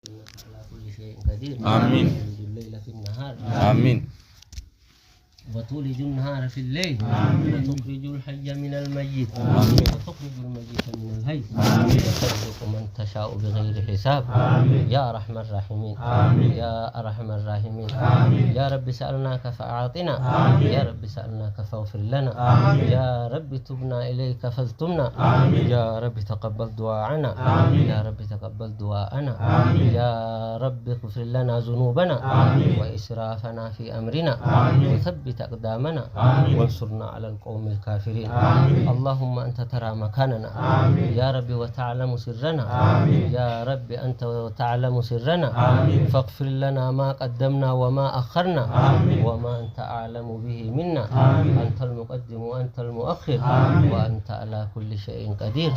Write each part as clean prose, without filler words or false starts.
إنك على كل شيء قدير. آمين. تولج الليل في النهار. آمين. وتولج النهار في الليل. وتخرج الحي من الميت. وتخرج الميت من الحي. وترزق من تشاء بغير حساب. يا أرحم الراحمين. يا أرحم الراحمين. يا رب سألناك فأعطنا. يا رب سألناك فاغفر لنا. يا رب تبنا إليك فاستمنا. يا رب تقبل دعاءنا. يا رب تقبل دعاءنا. يا رب اغفر لنا ذنوبنا وإسرافنا في أمرنا. وثبت أقدامنا. وانصرنا على القوم الكافرين. اللهم أنت ترى مكاننا. يا رب وتعلم سرنا. يا رب أنت تعلم سرنا. فاغفر لنا ما قدمنا وما أخرنا. وما أنت أعلم به منا. أنت المقدم وأنت المؤخر. وأنت على كل شيء قدير.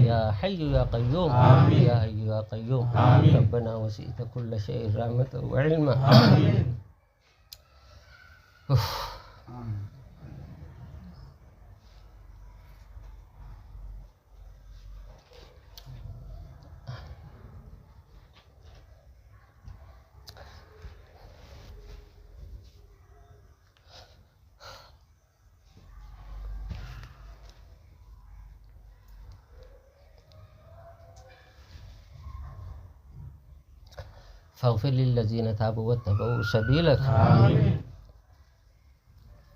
يا حي يا قيوم. يا حي يا قيوم. ربنا وسعت كل شيء رحمة وعلما. فاغفر للذين تابوا واتبعوا سبيلك.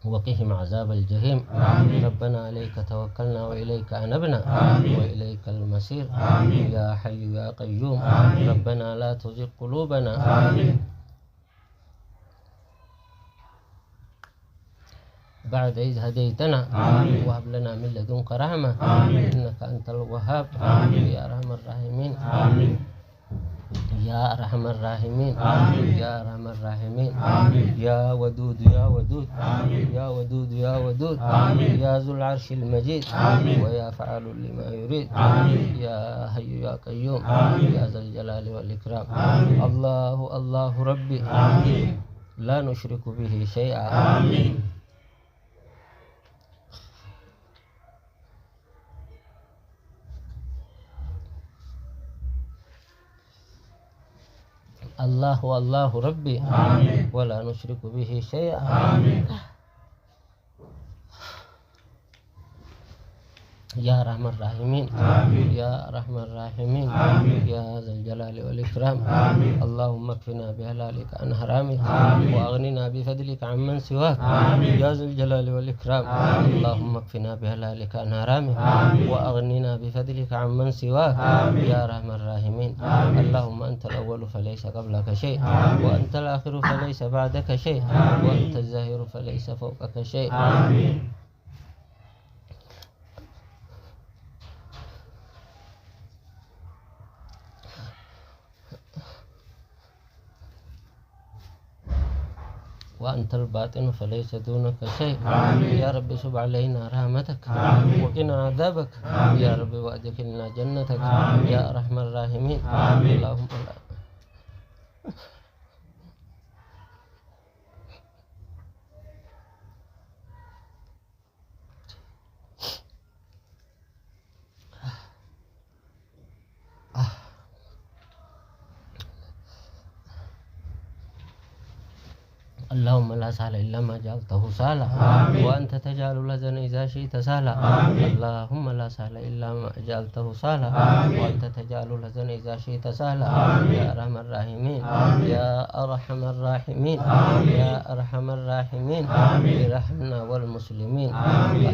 وقهم عذاب الجحيم. ربنا عليك توكلنا وإليك أنبنا. وإليك المصير. يا حي يا قيوم. ربنا لا تزغ قلوبنا بعد إذ هديتنا. وهب لنا من لدنك رحمة. إنك أنت الوهاب. يا أرحم الراحمين. يا أرحم الراحمين. يا أرحم الراحمين. يا ودود يا ودود. يا ودود يا ودود. يا ذو العرش المجيد. ويا فعال لما يريد. يا حي يا قيوم. يا ذا الجلال والإكرام. الله الله ربي. لا نشرك به شيئا. الله والله ربي. ولا نشرك به شيئا. يا أرحم الراحمين. يا أرحم الراحمين. يا ذا الجلال والإكرام. اللهم اكفنا بحلالك عن حرامك. وأغننا بفضلك عمن سواك. يا ذا الجلال والإكرام. اللهم اكفنا بحلالك عن حرامك. وأغننا بفضلك عمن سواك. يا أرحم الراحمين. اللهم أنت الأول فليس قبلك شيء. وأنت الآخر فليس بعدك شيء. وأنت الظاهر فليس فوقك شيء. وأنت الباطن فليس دونك شيء. يا رب سب علينا رحمتك. وقنا عذابك. يا رب وأدخلنا جنتك. يا أرحم الراحمين. اللهم لا اللهم لا سهل إلا ما جعلته سهلا. وأنت تجعل الحزن إذا شئت سهلا. اللهم لا سهل إلا ما جعلته سهلا. وأنت تجعل الحزن إذا شئت سهلا. يا أرحم الراحمين. يا أرحم الراحمين. يا أرحم الراحمين. ارحمنا والمسلمين.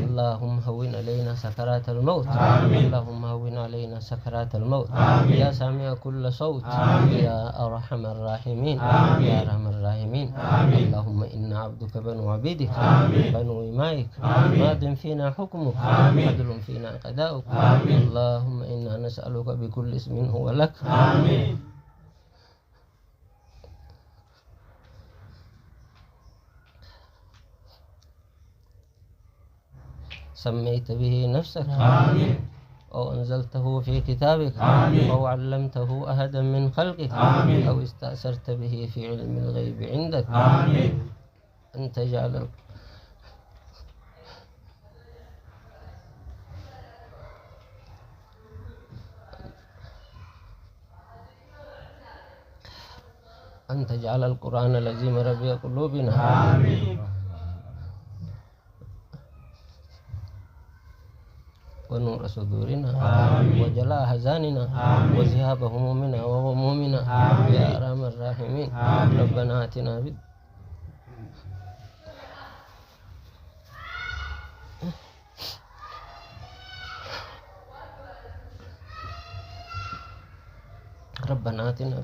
اللهم هون علينا سكرات الموت. اللهم هون علينا سكرات الموت. يا سامع كل صوت. يا أرحم الراحمين. يا أرحم الراحمين. اللهم إنا عبدك بنو عبيدك. بنو إمائك. ماض فينا حكمك. عدل فينا قضاؤك. اللهم إنا نسألك بكل اسم هو لك. سميت به نفسك. أو أنزلته في كتابك. أو علمته أحدا من خلقك. أو استأثرت به في علم الغيب عندك. أن تجعل أن تجعل القرآن العظيم ربيع قلوبنا آمين ونور صدورنا آمين وجلاء أحزاننا وذهاب همومنا وغمومنا يا أرحم الراحمين ربنا آتنا ربنا آتنا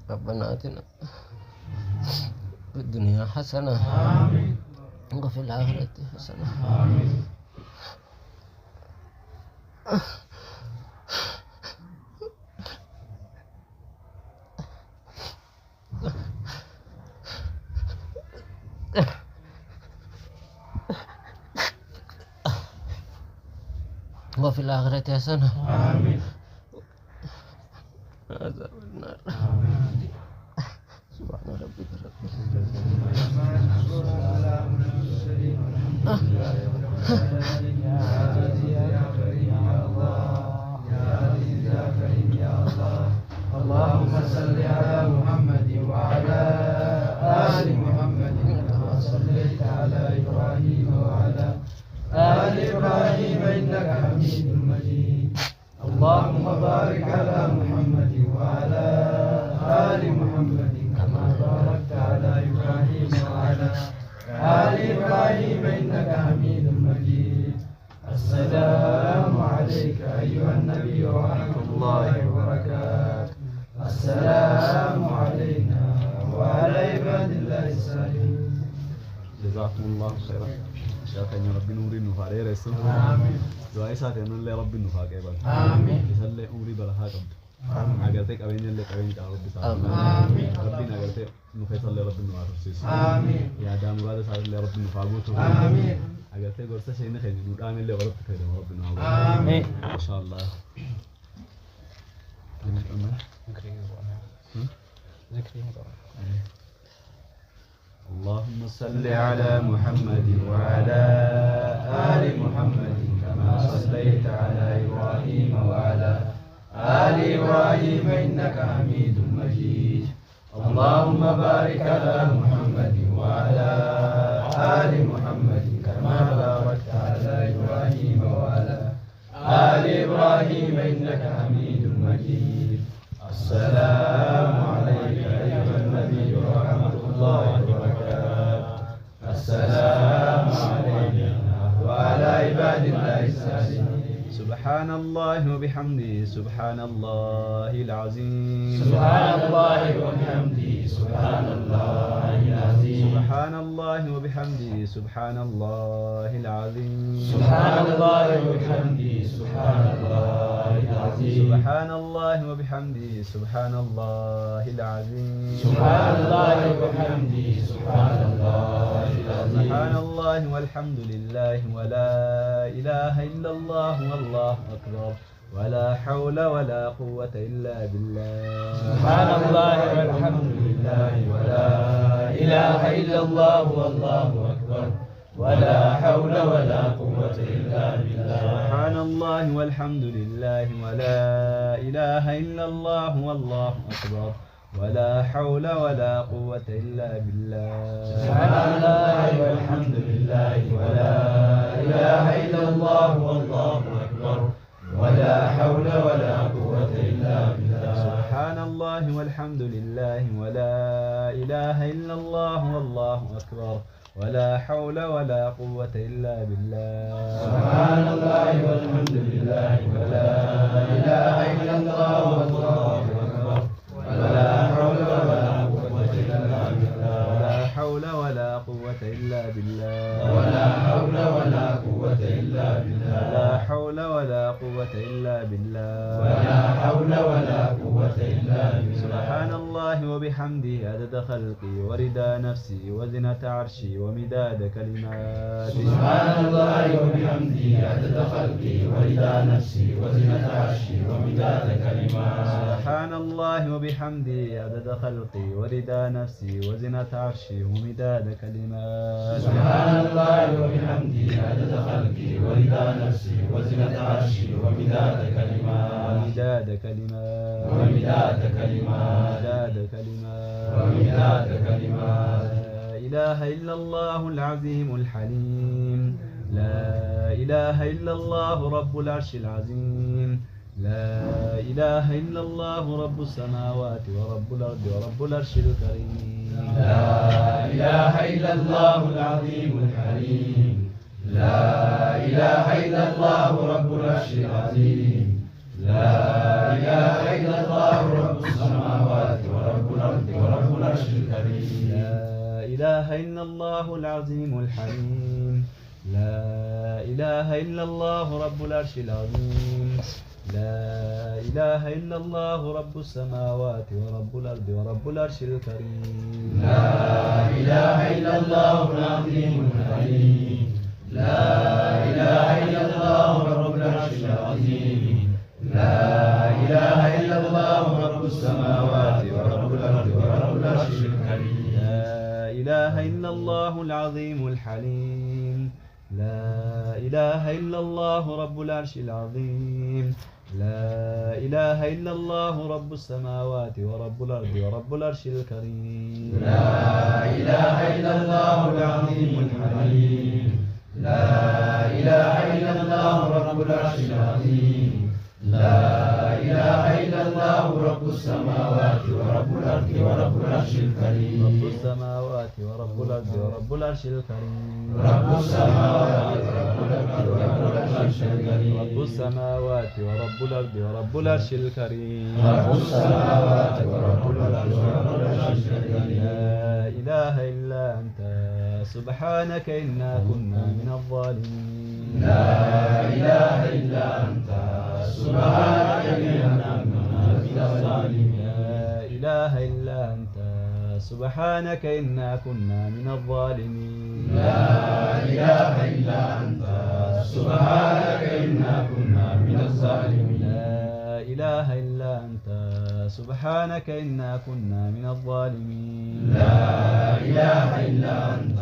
ربنا آتنا في الدنيا حسنة وفي الآخرة حسنة وفي الآخرة حسنة عذاب النار سبحان ربك رب اللهم صل على محمد وعلى آل محمد كما صليت على إبراهيم وعلى آل إبراهيم إنك حميد مجيد اللهم بارك على محمد وعلى آل محمد كما باركت على إبراهيم وعلى آل إبراهيم إنك حميد مجيد السلام عليك أيها النبي ورحمة الله وبركاته السلام علينا وعلى عباد الله الصالحين جزاكم الله خيرا شاكرا يا ربي نوري نفاري رسول آمين دعاء ساتي أنو اللي ربي نفاق يبال آمين يسأل أمري بلها قبل أقرتك أبين اللي قبين جاء ربي ساتي آمين ربي نقرتك نفيس اللي ربي نوار رسيس آمين يا دام مراد ساتي اللي ربي نفاقوته آمين أقرتك قرصة شيء نخيل نوران اللي غربت كده ربي نوار آمين إن شاء الله اللهم صل على محمد وعلى آل محمد كما صليت على إبراهيم وعلى آل إبراهيم إنك حميد مجيد اللهم بارك على محمد وعلى آل محمد كما باركت على إبراهيم وعلى آل إبراهيم إنك حميد مجيد السلام عليك أيها النبي ورحمة الله وبركاته السلام علينا وعلى عباد الله الصالحين سبحان الله وبحمده سبحان الله العظيم سبحان الله وبحمده سبحان الله العظيم سبحان الله وبحمده سبحان الله العظيم سبحان الله وبحمده سبحان الله العظيم سبحان الله وبحمده سبحان الله العظيم سبحان الله وبحمده سبحان الله العظيم سبحان الله والحمد لله ولا إله إلا الله والله أكبر ولا حول ولا قوة إلا بالله سبحان الله والحمد لله ولا إله إلا الله والله أكبر ولا حول ولا قوة إلا بالله سبحان الله والحمد لله ولا إله إلا الله والله أكبر ولا حول ولا قوة إلا بالله سبحان الله والحمد لله ولا إله إلا الله والله أكبر ولا حول ولا قوة إلا بالله سبحان الله والحمد لله ولا إله إلا الله والله أكبر ولا حول ولا قوة إلا بالله سبحان الله والحمد لله ولا إله إلا الله والله أكبر ولا حول ولا قوة إلا بالله ولا حول ولا قوة إلا بالله ولا حول ولا قوة إلا بالله ولا حول ولا قوة إلا بالله ولا حول ولا قوة إلا بالله سبحان الله وبحمده عدد خلقي ورضا نفسي وزنة عرشي ومداد كلماتي. سبحان الله وبحمده عدد خلقي ورضا نفسي وزنة عرشي ومداد كلماتي. سبحان الله وبحمده عدد خلقي ورضا نفسي وزنة عرشي ومداد كلماتي. سبحان الله وبحمده عدد خلقي ورضا نفسي وزنة عرشي ومداد كلماتي. ومداد كلمات ومداد كلمات ومداد كلمات ومداد كلمات. لا إله إلا الله العظيم الحليم. لا إله إلا الله رب العرش العظيم. لا إله إلا الله رب السماوات ورب الأرض ورب العرش الكريم. لا إله إلا الله العظيم الحليم. لا إله إلا الله رب العرش العظيم. لا إله إلا الله رب السماوات ورب الأرض ورب العرش الكريم. لا إله إلا الله العظيم الحليم. لا إله إلا الله رب العرش العظيم. لا إله إلا الله رب السماوات ورب الأرض ورب العرش الكريم. لا إله إلا الله العظيم الحليم. لا إله إلا الله رب العرش العظيم. لا إله إلا الله رب السماوات ورب الأرض ورب العرش الكريم. لا إله إلا الله العظيم الحليم. لا إله إلا الله رب العرش العظيم. لا إله إلا الله رب السماوات ورب الأرض ورب العرش الكريم. لا إله إلا الله العظيم الحليم. لا إله إلا الله رب العرش العظيم. لا إله إلا الله رب السماوات ورب الأرض ورب العرش الكريم. رب السماوات ورب الأرض ورب العرش الكريم. رب السماوات ورب الأرض ورب العرش الكريم. رب السماوات ورب الأرض ورب العرش الكريم. رب السماوات ورب الأرض ورب العرش الكريم. لا إله إلا أنت سبحانك إنا كنا من الظالمين. لا إله إلا أنت سبحانك إنا كنا من الظالمين. لا إله إلا أنت سبحانك إنا كنا من الظالمين. لا إله إلا أنت سبحانك إنا كنا من الظالمين. لا إله إلا أنت سبحانك إنا كنا من الظالمين. لا إله إلا أنت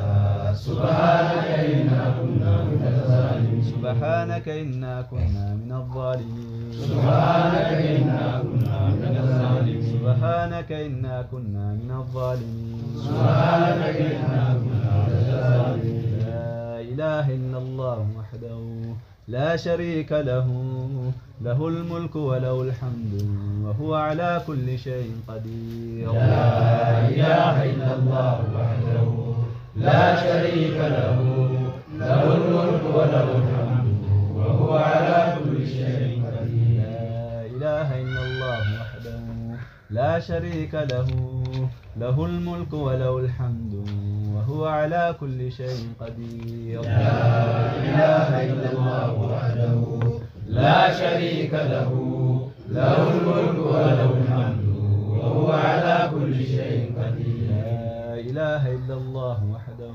سبحانك إنا كنا من الظالمين. سبحانك إنا كنا من الظالمين. سبحانك إنا كنا من الظالمين. سبحانك إنا كنا من الظالمين. سبحانك إنا كنا من الظالمين. لا إله إلا الله وحده لا شريك له. له الملك وله الحمد وهو على كل شيء قدير. لا إله إلا الله وحده لا شريك له. له الملك وله الحمد وهو على كل شيء قدير. لا إله إلا الله وحده لا شريك له. له الملك وله الحمد وهو على كل شيء قدير. لا إله إلا الله وحده لا شريك له. له الملك وله الحمد وهو على كل شيء قدير. لا إله إلا الله وحده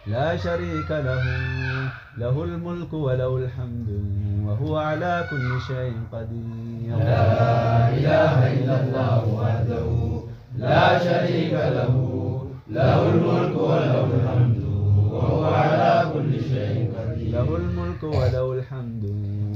لا شريك له. له الملك وله الحمد وهو على كل شيء قدير. لا إله إلا الله وحده لا شريك له. له الملك وله الحمد وهو على كل شيء قدير. له الملك وله الحمد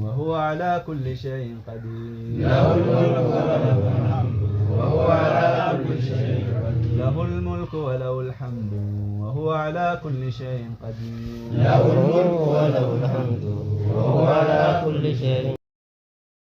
وهو على كل شيء قدير. له الملك وله الحمد وهو على كل شيء قدير. له الملك وله الحمد وهو على كل شيء قدير. له الملك وله الحمد وهو على كل شيء